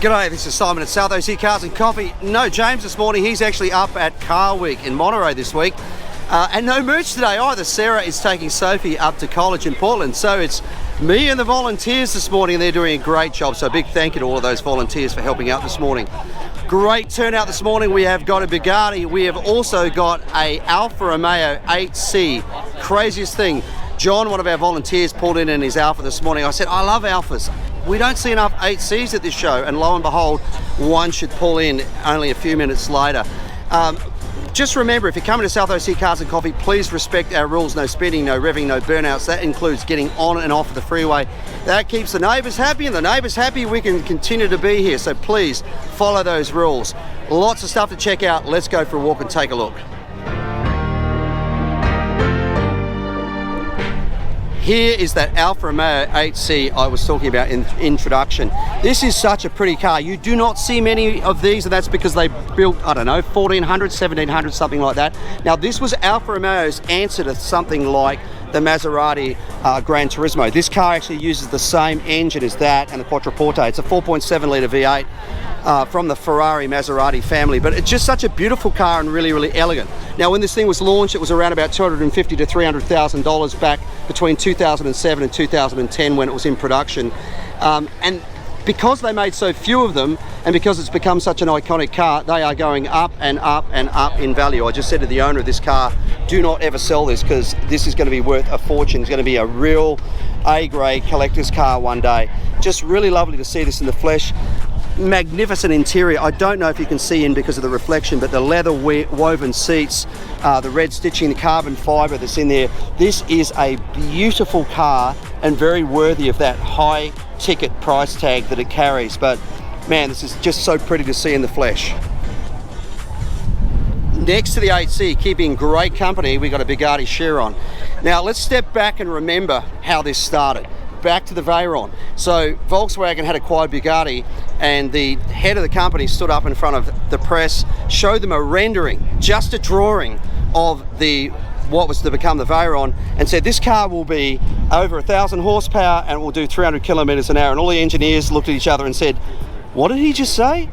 G'day, this is Simon at South OC Cars and Coffee. No James this morning, he's actually up at Car Week in Monterey this week. And no merch today either. Sarah is taking Sophie up to college in Portland. So it's me and the volunteers this morning, and they're doing a great job. So a big thank you to all of those volunteers for helping out this morning. Great turnout this morning. We have got a Bugatti. We have also got a Alfa Romeo 8C. Craziest thing. John, one of our volunteers, pulled in his Alfa this morning. I said, I love Alfas. We don't see enough 8Cs at this show, and lo and behold, one should pull in only a few minutes later. Just remember, if you're coming to South OC Cars and Coffee, please respect our rules. No speeding, no revving, no burnouts. That includes getting on and off of the freeway. That keeps the neighbours happy, and the neighbours happy, we can continue to be here. So please follow those rules. Lots of stuff to check out. Let's go for a walk and take a look. Here is that Alfa Romeo 8C I was talking about in introduction. This is such a pretty car. You do not see many of these, and that's because they built, I don't know, 1400, 1700, something like that. Now, this was Alfa Romeo's answer to something like the Maserati Gran Turismo. This car actually uses the same engine as that and the Quattroporte. It's a 4.7 litre V8 from the Ferrari Maserati family, but it's just such a beautiful car and really, really elegant. Now, when this thing was launched, it was around about $250,000 to $300,000 back between 2007 and 2010 when it was in production. And because they made so few of them, and because it's become such an iconic car, they are going up and up and up in value. I just said to the owner of this car, do not ever sell this, because this is going to be worth a fortune. It's going to be a real A-grade collector's car one day. Just really lovely to see this in the flesh. Magnificent interior. I don't know if you can see in because of the reflection, but the leather woven seats, the red stitching, the carbon fibre that's in there. This is a beautiful car and very worthy of that high ticket price tag that it carries. But man, this is just so pretty to see in the flesh. Next to the 8C, keeping great company, we got a Bugatti Chiron. Now let's step back and remember how this started. Back to the Veyron. So Volkswagen had acquired Bugatti, and the head of the company stood up in front of the press, showed them a rendering, just a drawing of what was to become the Veyron, and said this car will be over 1,000 horsepower and will do 300 kilometers an hour. And all the engineers looked at each other and said, what did he just say?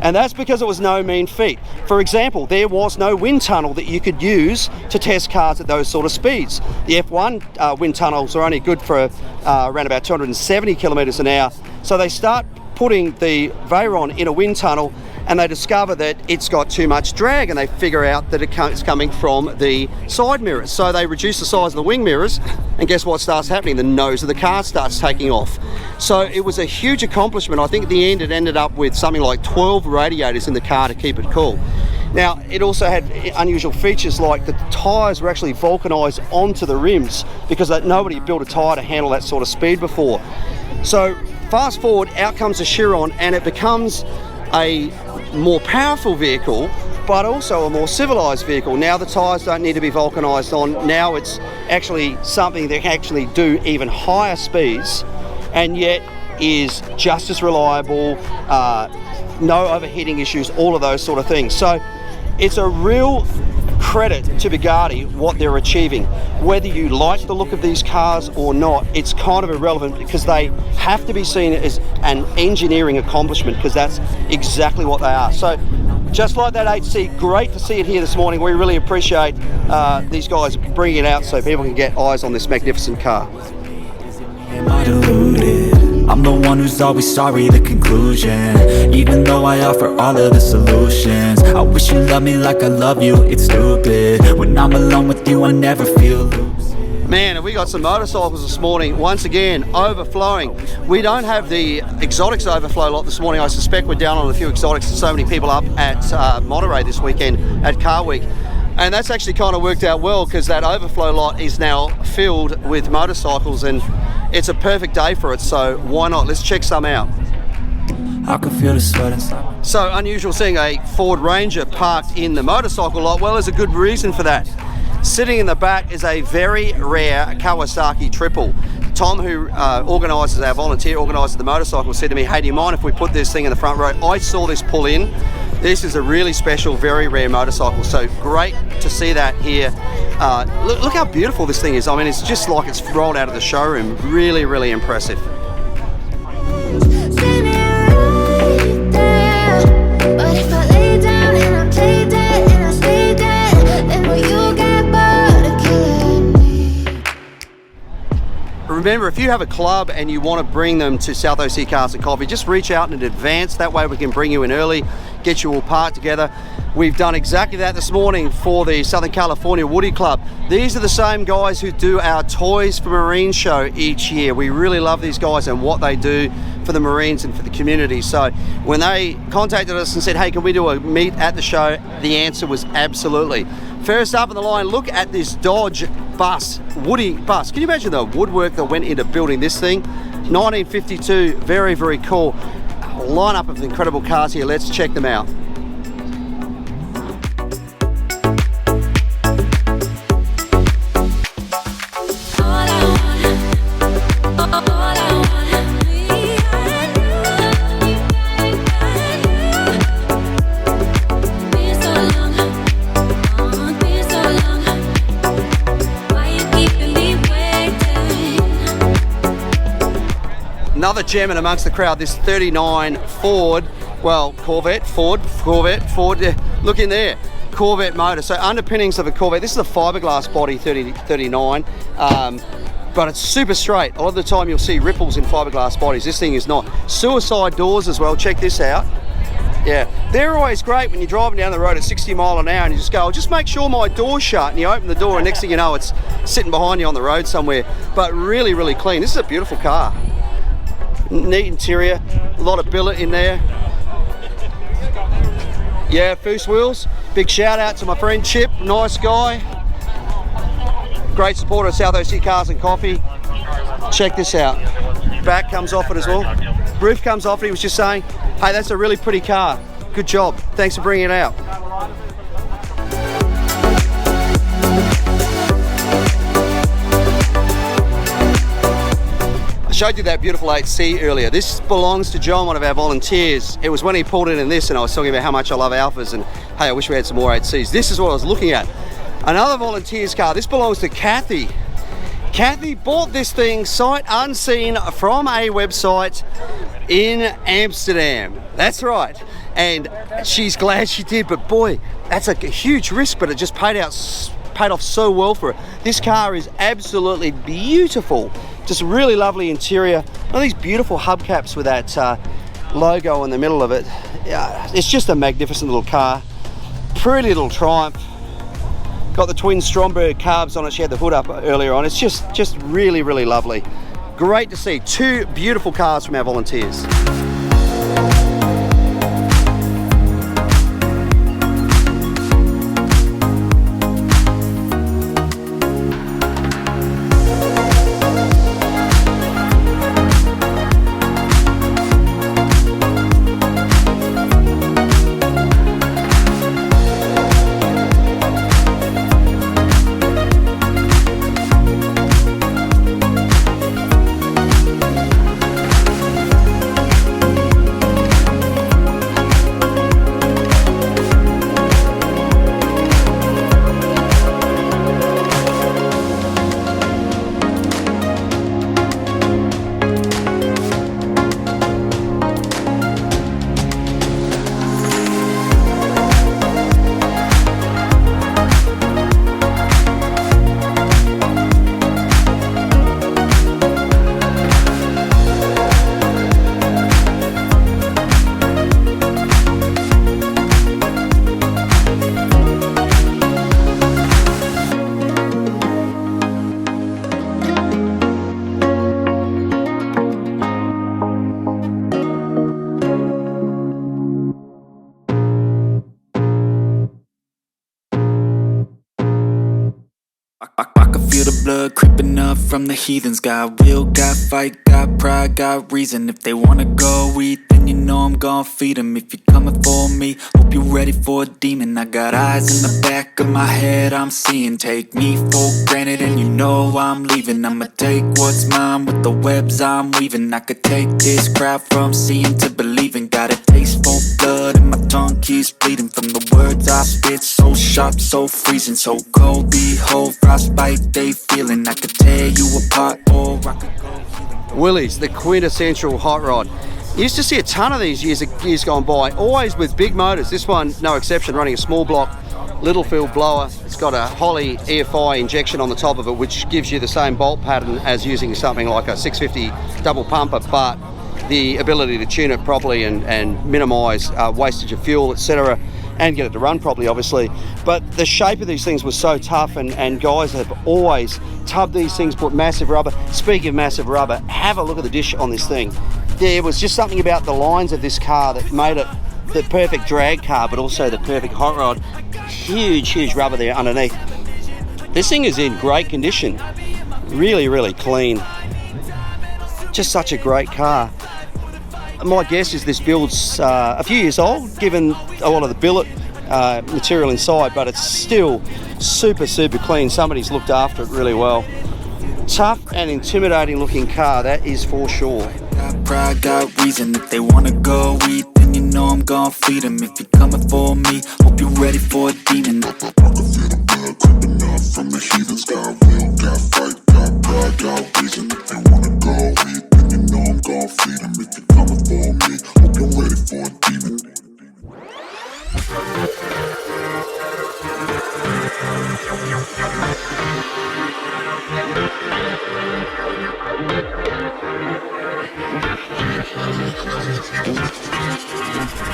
And that's because it was no mean feat. For example, there was no wind tunnel that you could use to test cars at those sort of speeds. The F1 wind tunnels are only good for around about 270 kilometers an hour. So they start putting the Veyron in a wind tunnel, and they discover that it's got too much drag, and they figure out that it's coming from the side mirrors. So they reduce the size of the wing mirrors, and guess what starts happening? The nose of the car starts taking off. So it was a huge accomplishment. I think at the end it ended up with something like 12 radiators in the car to keep it cool. Now, it also had unusual features like the tyres were actually vulcanised onto the rims, because nobody built a tyre to handle that sort of speed before. So fast forward, out comes the Chiron, and it becomes a more powerful vehicle, but also a more civilized vehicle. Now the tyres don't need to be vulcanized on. Now it's actually something that can actually do even higher speeds, and yet is just as reliable, no overheating issues, all of those sort of things. So it's a real credit to Bugatti what they're achieving. Whether you like the look of these cars or not, it's kind of irrelevant, because they have to be seen as an engineering accomplishment, because that's exactly what they are. So just like that 8C, great to see it here this morning. We really appreciate these guys bringing it out so people can get eyes on this magnificent car. I'm the one who's always sorry, the conclusion. Even though I offer all of the solutions, I wish you loved me like I love you, it's stupid. When I'm alone with you, I never feel loose. Man, we got some motorcycles this morning, once again, overflowing. We don't have the exotics overflow lot this morning. I suspect we're down on a few exotics. There's so many people up at Monterey this weekend at Car Week. And that's actually kind of worked out well, because that overflow lot is now filled with motorcycles, and it's a perfect day for it, so why not? Let's check some out. I can feel the sweat inside. So unusual seeing a Ford Ranger parked in the motorcycle lot. Well, there's a good reason for that. Sitting in the back is a very rare Kawasaki triple. Tom, who organises, our volunteer, organises the motorcycle, said to me, hey, do you mind if we put this thing in the front row? I saw this pull in. This is a really special, very rare motorcycle. So great to see that here. Look how beautiful this thing is. I mean, it's just like it's rolled out of the showroom. Really, really impressive. Remember, if you have a club and you want to bring them to South OC Cars and Coffee, just reach out in advance. That way we can bring you in early, get you all parked together. We've done exactly that this morning for the Southern California Woody Club. These are the same guys who do our Toys for Marines show each year. We really love these guys and what they do for the Marines and for the community. So when they contacted us and said, hey, can we do a meet at the show? The answer was absolutely. First up on the line, look at this Dodge bus, Woody bus. Can you imagine the woodwork that went into building this thing? 1952, very, very cool. A lineup of incredible cars here. Let's check them out. Another gem in amongst the crowd, this 39 Ford, well, Corvette, Ford, look in there, Corvette motor. So underpinnings of a Corvette, this is a fiberglass body 39, but it's super straight. A lot of the time you'll see ripples in fiberglass bodies. This thing is not. Suicide doors as well, check this out. Yeah, they're always great when you're driving down the road at 60 mile an hour and you just go, oh, just make sure my door's shut, and you open the door and next thing you know it's sitting behind you on the road somewhere. But really, really clean. This is a beautiful car. Neat interior, a lot of billet in there. Yeah, Foose Wheels. Big shout out to my friend Chip, nice guy. Great supporter of South OC Cars and Coffee. Check this out. Back comes off it as well. Roof comes off it. He was just saying, hey, that's a really pretty car. Good job. Thanks for bringing it out. I showed you that beautiful 8C earlier. This belongs to John, one of our volunteers. It was when he pulled it in this and I was talking about how much I love Alphas and hey, I wish we had some more 8Cs. This is what I was looking at. Another volunteer's car. This belongs to Kathy. Kathy bought this thing sight unseen from a website in Amsterdam. That's right. And she's glad she did, but boy, that's a huge risk, but it just paid off so well for her. This car is absolutely beautiful. Just really lovely interior. All these beautiful hubcaps with that logo in the middle of it. Yeah, it's just a magnificent little car. Pretty little Triumph. Got the twin Stromberg carbs on it. She had the hood up earlier on. It's just really, really lovely. Great to see. Two beautiful cars from our volunteers. Blood creeping up from the heathens. Got will, got fight, got pride, got reason. If they wanna go eat, then you know I'm gon' feed them. If you're coming for me, hope you're ready for a demon. I got eyes in the back of my head, I'm seeing. Take me for granted and you know I'm leaving. I'ma take what's mine with the webs I'm weaving. I could take this crowd from seeing to believing. Got a taste for blood and my tongue keeps bleeding from the words I spit. So sharp, so freezing, so cold. Behold, frostbite they feeling. I could tear you apart, or I could go healing. Willys, the quintessential hot rod. You used to see a ton of these years gone by, always with big motors. This one, no exception, running a small block, little field blower. It's got a Holley EFI injection on the top of it, which gives you the same bolt pattern as using something like a 650 double pumper, but the ability to tune it properly and minimise wastage of fuel, etc., and get it to run properly, obviously. But the shape of these things was so tough, and guys have always tubbed these things, put massive rubber. Speaking of massive rubber, have a look at the dish on this thing. There was just something about the lines of this car that made it the perfect drag car, but also the perfect hot rod. Huge rubber there underneath. This thing is in great condition. Really clean. Just such a great car. My guess is this build's a few years old, given a lot of the billet material inside, but it's still super clean. Somebody's looked after it really well. Tough and intimidating looking car, that is for sure. Got pride, got reason. If they wanna go eat, then you know I'm gon' feed them. If you're coming for me, hope you're ready for a demon. I can feel the blood creeping up from the heathens. Got will, got fight, got pride, got reason. If they wanna go eat, then you know I'm gon' feed them. If you're coming for me, hope you're ready for a demon.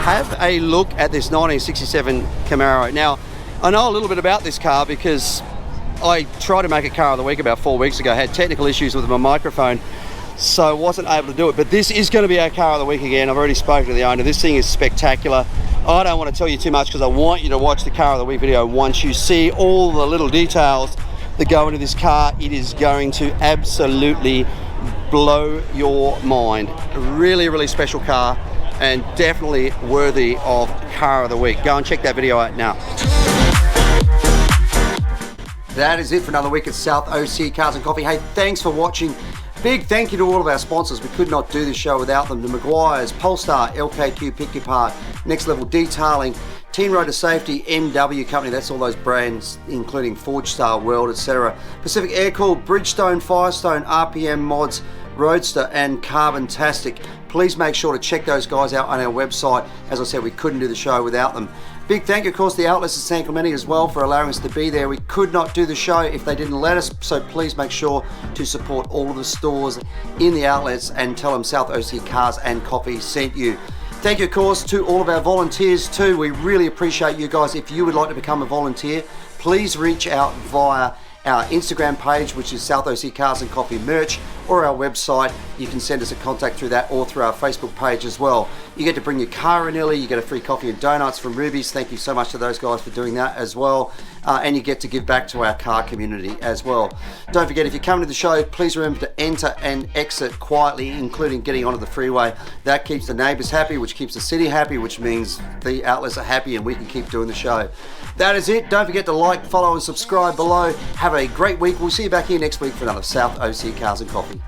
Have a look at this 1967 Camaro. Now, I know a little bit about this car because I tried to make a car of the week about 4 weeks ago. Had technical issues with my microphone, so wasn't able to do it. But this is going to be our car of the week again. I've already spoken to the owner. This thing is spectacular. I don't want to tell you too much because I want you to watch the car of the week video. Once you see all the little details that go into this car, it is going to absolutely blow your mind. A really special car, and definitely worthy of car of the week. Go and check that video out now. That is it for another week at South OC Cars and Coffee. Hey, thanks for watching. Big thank you to all of our sponsors. We could not do this show without them. The Maguires, Polestar, LKQ Pick Your Part, Next Level Detailing, Teen Rotor Safety, MW Company, that's all those brands, including Forge Star World, etc. Pacific Air Cool, Bridgestone, Firestone, RPM Mods, Roadster, and Carbontastic. Please make sure to check those guys out on our website. As I said, we couldn't do the show without them. Big thank you, of course, to the outlets at San Clemente as well for allowing us to be there. We could not do the show if they didn't let us, so please make sure to support all of the stores in the outlets and tell them South OC Cars and Coffee sent you. Thank you, of course, to all of our volunteers too. We really appreciate you guys. If you would like to become a volunteer, please reach out via our Instagram page, which is South OC Cars and Coffee Merch, or our website. You can send us a contact through that or through our Facebook page as well. You get to bring your car in early, you get a free coffee and donuts from Ruby's. Thank you so much to those guys for doing that as well. And you get to give back to our car community as well. Don't forget, if you come to the show, please remember to enter and exit quietly, including getting onto the freeway. That keeps the neighbours happy, which keeps the city happy, which means the outlets are happy and we can keep doing the show. That is it. Don't forget to like, follow and subscribe below. Have a great week. We'll see you back here next week for another South OC Cars and Coffee.